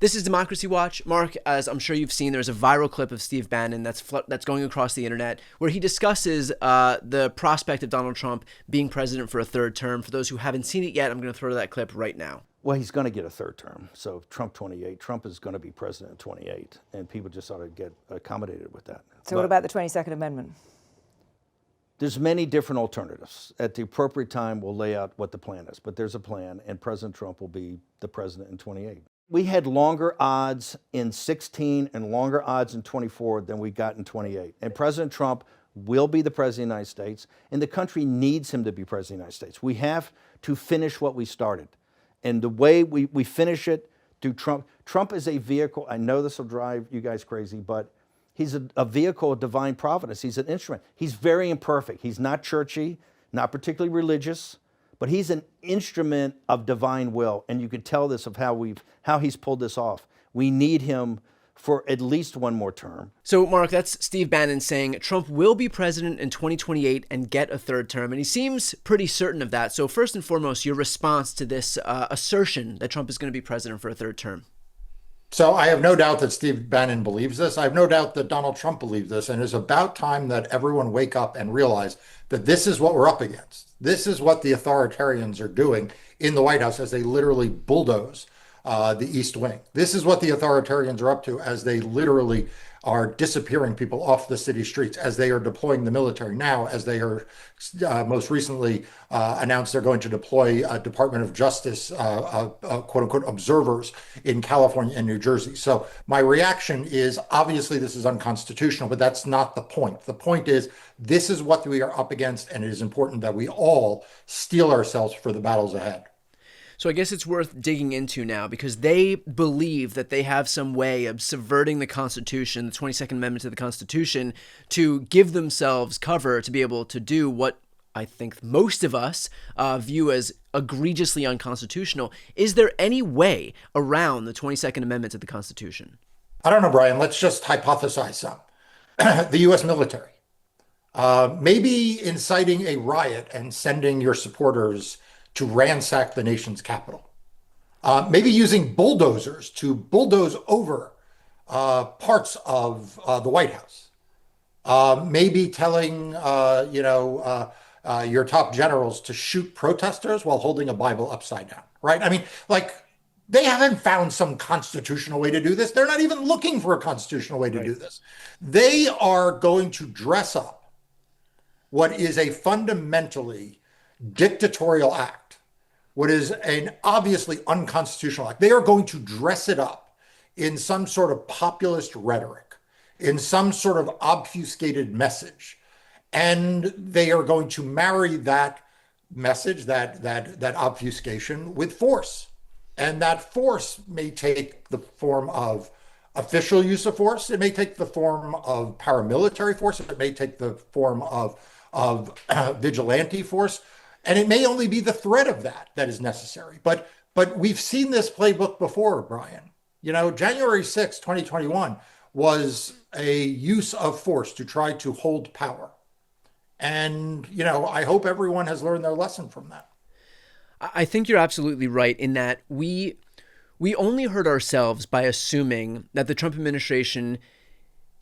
This is Democracy Watch. Mark, as I'm sure you've seen, there's a viral clip of Steve Bannon that's going across the internet where he discusses the prospect of Donald Trump being president for a third term. For those who haven't seen it yet, I'm going to throw to that clip right now. Well, he's going to get a third term. So Trump 28. Trump is going to be president in 28, and people just ought to get accommodated with that. So what about the 22nd Amendment? There's many different alternatives. At the appropriate time, we'll lay out what the plan is. But there's a plan, and President Trump will be the president in 28. We had longer odds in 16 and longer odds in 24 than we got in 28. And President Trump will be the president of the United States, and the country needs him to be president of the United States. We have to finish what we started. And the way we finish it through Trump. Trump is a vehicle. I know this will drive you guys crazy, but he's a vehicle of divine providence. He's an instrument. He's very imperfect. He's not churchy, not particularly religious, but he's an instrument of divine will. And you can tell this of how he's pulled this off. We need him for at least one more term. So, Mark, that's Steve Bannon saying Trump will be president in 2028 and get a third term, and he seems pretty certain of that. So first and foremost, your response to this assertion that Trump is going to be president for a third term. So I have no doubt that Steve Bannon believes this. I have no doubt that Donald Trump believes this, and it's about time that everyone wake up and realize that this is what we're up against. This is what the authoritarians are doing in the White House as they literally bulldoze the East Wing. This is what the authoritarians are up to as they literally are disappearing people off the city streets, as they are deploying the military now, as they are most recently announced they're going to deploy Department of Justice, quote unquote, observers in California and New Jersey. So my reaction is obviously this is unconstitutional, but that's not the point. The point is this is what we are up against, and it is important that we all steel ourselves for the battles ahead. So I guess it's worth digging into now because they believe that they have some way of subverting the Constitution, the 22nd Amendment to the Constitution, to give themselves cover to be able to do what I think most of us view as egregiously unconstitutional. Is there any way around the 22nd Amendment to the Constitution? I don't know, Brian. Let's just hypothesize some. The U.S. military. Maybe inciting a riot and sending your supporters to ransack the nation's capital. Maybe using bulldozers to bulldoze over parts of the White House. Maybe telling your top generals to shoot protesters while holding a Bible upside down, right? I mean, like, they haven't found some constitutional way to do this. They're not even looking for a constitutional way to do this. They are going to dress up what is a fundamentally dictatorial act, what is an obviously unconstitutional act. They are going to dress it up in some sort of populist rhetoric, in some sort of obfuscated message. And they are going to marry that message, that obfuscation, with force. And that force may take the form of official use of force. It may take the form of paramilitary force. It may take the form of vigilante force. And it may only be the threat of that is necessary. But we've seen this playbook before, Brian. You know, January 6, 2021 was a use of force to try to hold power. And, you know, I hope everyone has learned their lesson from that. I think you're absolutely right in that we only hurt ourselves by assuming that the Trump administration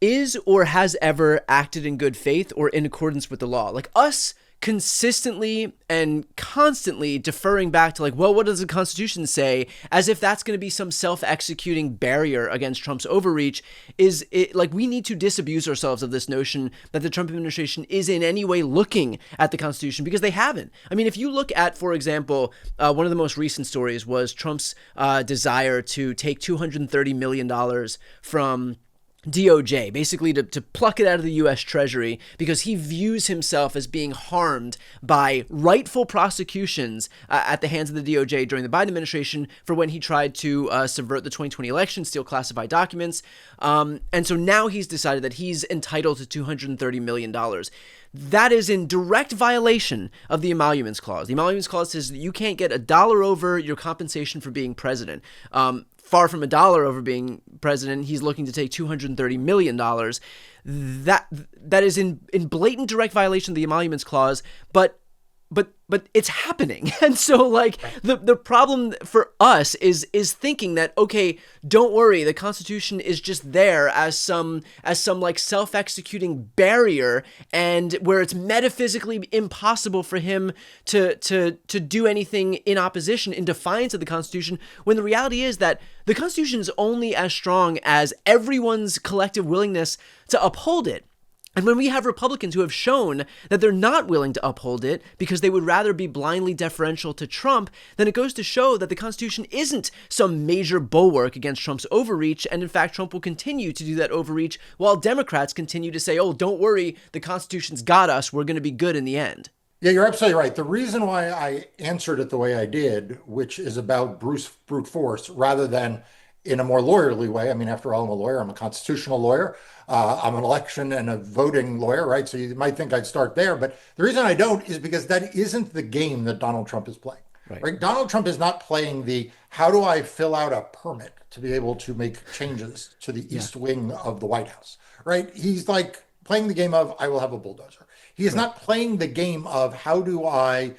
is or has ever acted in good faith or in accordance with the law. Like us consistently and constantly deferring back to like, well, what does the Constitution say? As if that's going to be some self-executing barrier against Trump's overreach. Is it like we need to disabuse ourselves of this notion that the Trump administration is in any way looking at the Constitution, because they haven't. I mean, if you look at, for example, one of the most recent stories was Trump's desire to take $230 million from DOJ, basically to pluck it out of the U.S. Treasury because he views himself as being harmed by rightful prosecutions at the hands of the DOJ during the Biden administration for when he tried to subvert the 2020 election, steal classified documents. And so now he's decided that he's entitled to $230 million. That is in direct violation of the Emoluments Clause. The Emoluments Clause says that you can't get $1 over your compensation for being president. Far from $1 over being president, he's looking to take $230 million. That is in blatant direct violation of the Emoluments Clause. But but it's happening. And so like the problem for us is thinking that, okay, don't worry, the Constitution is just there as some like self-executing barrier, and where it's metaphysically impossible for him to do anything in opposition, in defiance of the Constitution, when the reality is that the Constitution is only as strong as everyone's collective willingness to uphold it. And when we have Republicans who have shown that they're not willing to uphold it because they would rather be blindly deferential to Trump, then it goes to show that the Constitution isn't some major bulwark against Trump's overreach. And in fact, Trump will continue to do that overreach while Democrats continue to say, oh, don't worry, the Constitution's got us. We're going to be good in the end. Yeah, you're absolutely right. The reason why I answered it the way I did, which is about brute force rather than in a more lawyerly way. I mean, after all, I'm a lawyer. I'm a constitutional lawyer. I'm an election and a voting lawyer, right? So you might think I'd start there. But the reason I don't is because that isn't the game that Donald Trump is playing. Right? Donald Trump is not playing the how do I fill out a permit to be able to make changes to the East Wing of the White House, right? He's like playing the game of I will have a bulldozer. He is not playing the game of how do I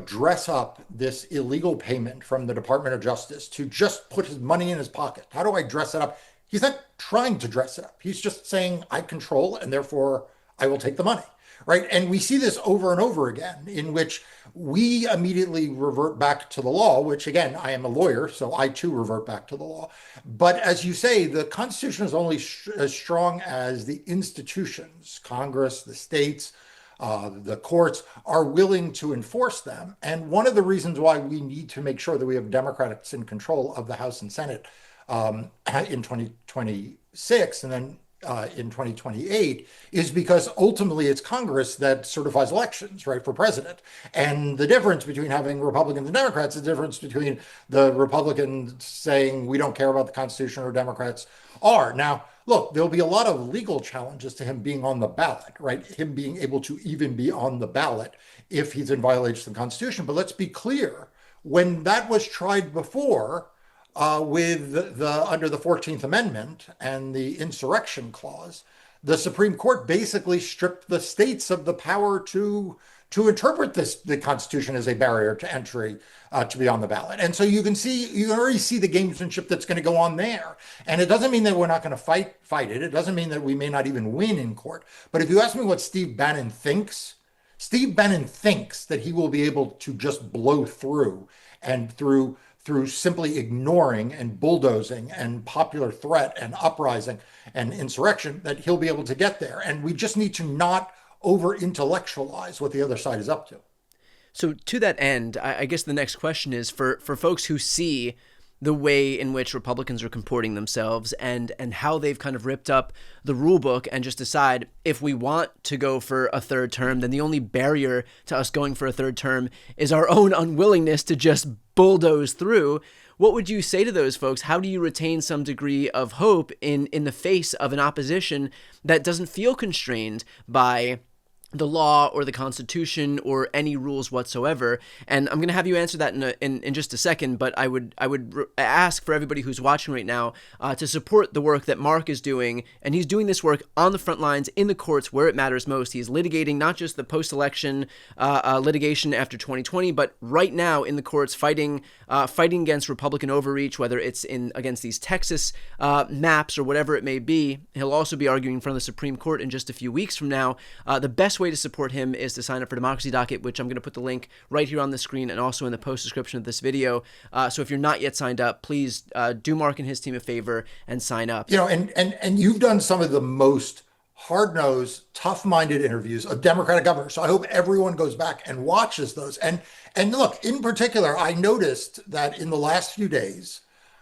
dress up this illegal payment from the Department of Justice to just put his money in his pocket. How do I dress it up? He's not trying to dress it up. He's just saying, I control, and therefore I will take the money, right? And we see this over and over again, in which we immediately revert back to the law, which again, I am a lawyer, so I too revert back to the law. But as you say, the Constitution is only as strong as the institutions, Congress, the states, the courts are willing to enforce them. And one of the reasons why we need to make sure that we have Democrats in control of the House and Senate in 2026 and then in 2028 is because ultimately it's Congress that certifies elections, right, for president. And the difference between having Republicans and Democrats is the difference between the Republicans saying we don't care about the Constitution or Democrats are. Now, look, there'll be a lot of legal challenges to him being on the ballot, right? Him being able to even be on the ballot if he's in violation of the Constitution. But let's be clear, when that was tried before, with under the 14th Amendment and the insurrection clause, the Supreme Court basically stripped the states of the power to interpret the Constitution as a barrier to entry to be on the ballot. And so you can already see the gamesmanship that's going to go on there. And it doesn't mean that we're not going to fight it. It doesn't mean that we may not even win in court. But if you ask me what Steve Bannon thinks that he will be able to just blow through, and through simply ignoring and bulldozing and popular threat and uprising and insurrection, that he'll be able to get there. And we just need to not over-intellectualize what the other side is up to. So to that end, I guess the next question is for folks who see the way in which Republicans are comporting themselves and how they've kind of ripped up the rule book and just decide if we want to go for a third term, then the only barrier to us going for a third term is our own unwillingness to just bulldoze through. What would you say to those folks? How do you retain some degree of hope in the face of an opposition that doesn't feel constrained by the law or the Constitution or any rules whatsoever? And I'm going to have you answer that in just a second, but I would ask for everybody who's watching right now to support the work that Marc is doing, and he's doing this work on the front lines in the courts where it matters most. He's litigating not just the post-election litigation after 2020, but right now in the courts fighting against Republican overreach, whether it's against these Texas maps or whatever it may be. He'll also be arguing in front of the Supreme Court in just a few weeks from now. The best way to support him is to sign up for Democracy Docket, which I'm going to put the link right here on the screen and also in the post description of this video. So if you're not yet signed up, please do Marc and his team a favor and sign up. And you've done some of the most hard-nosed, tough-minded interviews of Democratic governors. So I hope everyone goes back and watches those. And look, in particular, I noticed that in the last few days,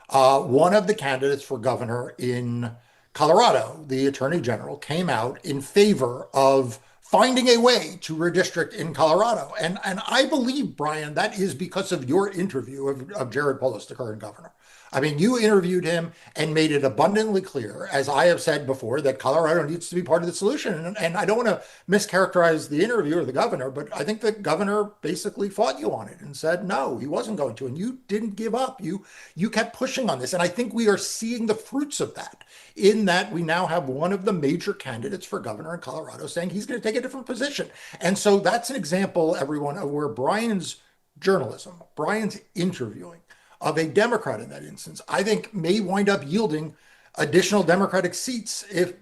one of the candidates for governor in Colorado, the attorney general, came out in favor of finding a way to redistrict in Colorado. And I believe, Brian, that is because of your interview of Jared Polis, the current governor. I mean, you interviewed him and made it abundantly clear, as I have said before, that Colorado needs to be part of the solution. And I don't want to mischaracterize the interview or the governor, but I think the governor basically fought you on it and said no, he wasn't going to. And you didn't give up. You kept pushing on this. And I think we are seeing the fruits of that, in that we now have one of the major candidates for governor in Colorado saying he's going to take a different position. And so that's an example, everyone, of where Brian's journalism, Brian's interviewing of a Democrat in that instance, I think may wind up yielding additional Democratic seats if,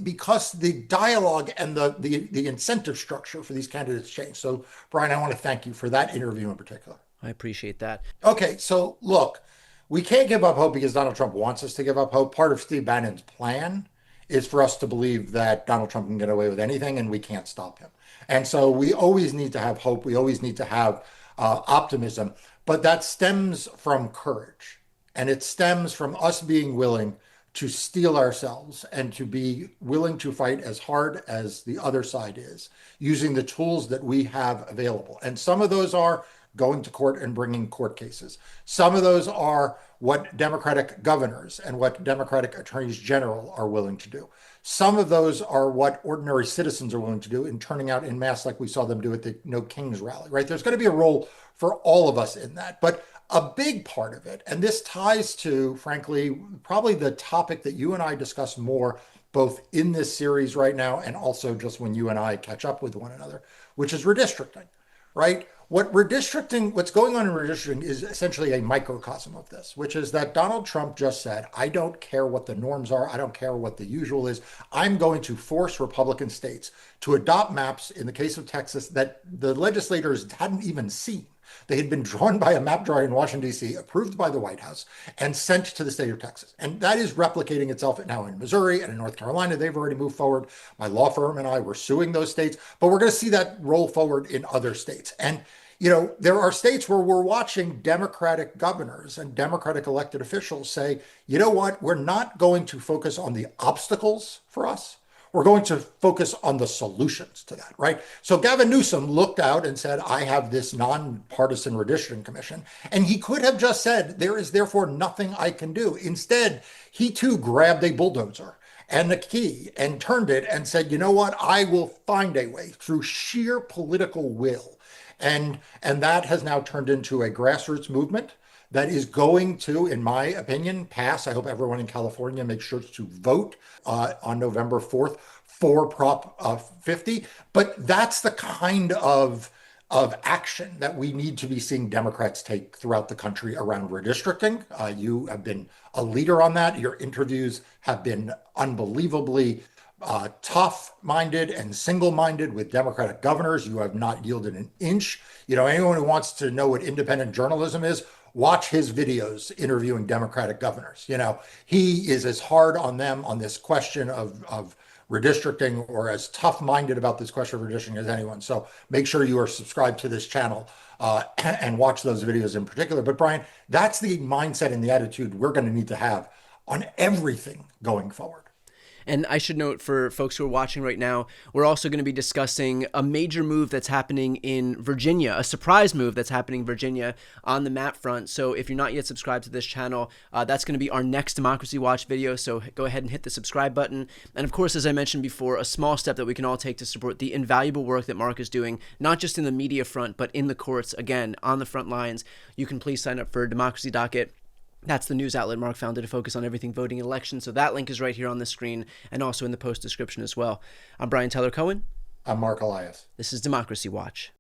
because the dialogue and the incentive structure for these candidates change. So, Brian, I want to thank you for that interview in particular. I appreciate that. Okay, so look, we can't give up hope because Donald Trump wants us to give up hope. Part of Steve Bannon's plan is for us to believe that Donald Trump can get away with anything and we can't stop him. And so we always need to have hope. We always need to have optimism. But that stems from courage. And it stems from us being willing to steel ourselves and to be willing to fight as hard as the other side is, using the tools that we have available. And some of those are going to court and bringing court cases. Some of those are what Democratic governors and what Democratic attorneys general are willing to do. Some of those are what ordinary citizens are willing to do in turning out en masse like we saw them do at the No Kings rally, right? There's going to be a role for all of us in that. But a big part of it, and this ties to, frankly, probably the topic that you and I discuss more, both in this series right now and also just when you and I catch up with one another, which is redistricting, right? What's going on in redistricting is essentially a microcosm of this, which is that Donald Trump just said, I don't care what the norms are. I don't care what the usual is. I'm going to force Republican states to adopt maps, in the case of Texas, that the legislators hadn't even seen. They had been drawn by a map drawer in Washington, D.C., approved by the White House, and sent to the state of Texas. And that is replicating itself now in Missouri and in North Carolina. They've already moved forward. My law firm and I were suing those states, but we're going to see that roll forward in other states. And there are states where we're watching Democratic governors and Democratic elected officials say, you know what, we're not going to focus on the obstacles for us. We're going to focus on the solutions to that, right? So Gavin Newsom looked out and said, I have this nonpartisan redistricting commission. And he could have just said, there is therefore nothing I can do. Instead, he too grabbed a bulldozer and a key and turned it and said, you know what, I will find a way through sheer political will. And that has now turned into a grassroots movement that is going to, in my opinion, pass. I hope everyone in California makes sure to vote on November 4th for Prop 50. But that's the kind of action that we need to be seeing Democrats take throughout the country around redistricting. You have been a leader on that. Your interviews have been unbelievably tough-minded and single-minded with Democratic governors. You have not yielded an inch. Anyone who wants to know what independent journalism is, watch his videos interviewing Democratic governors. He is as hard on them on this question of redistricting, or as tough-minded about this question of redistricting as anyone. So make sure you are subscribed to this channel and watch those videos in particular. But Brian, that's the mindset and the attitude we're going to need to have on everything going forward. And I should note, for folks who are watching right now, we're also going to be discussing a major move that's happening in Virginia, a surprise move that's happening in Virginia on the map front. So if you're not yet subscribed to this channel, that's going to be our next Democracy Watch video. So go ahead and hit the subscribe button. And of course, as I mentioned before, a small step that we can all take to support the invaluable work that Marc is doing, not just in the media front, but in the courts, again, on the front lines. You can please sign up for Democracy Docket. That's the news outlet Marc founded to focus on everything voting and elections. So that link is right here on the screen and also in the post description as well. I'm Brian Tyler Cohen. I'm Marc Elias. This is Democracy Watch.